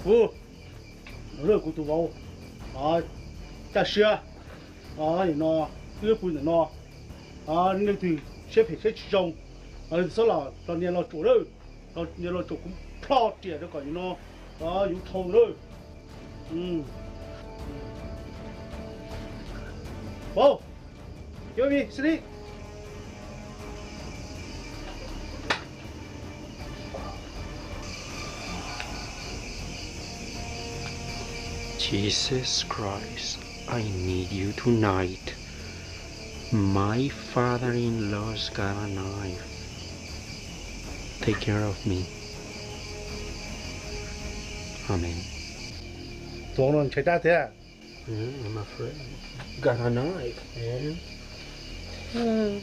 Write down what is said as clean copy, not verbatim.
Ồ, rồi của tụi bao, ta xưa, thì nó đưa phụ nó, nên thì xếp hết hết trong, sau là tao nhà nó chủ rồi, tao nhà nó chủ cũng plot tiền đó còn nó, dùng thầu rồi, bao, vô đi, xin đi. Jesus Christ, I need you tonight. My father-in-law's got a knife. Take care of me. Amen. Don't check that there. I'm afraid. Got a knife, man.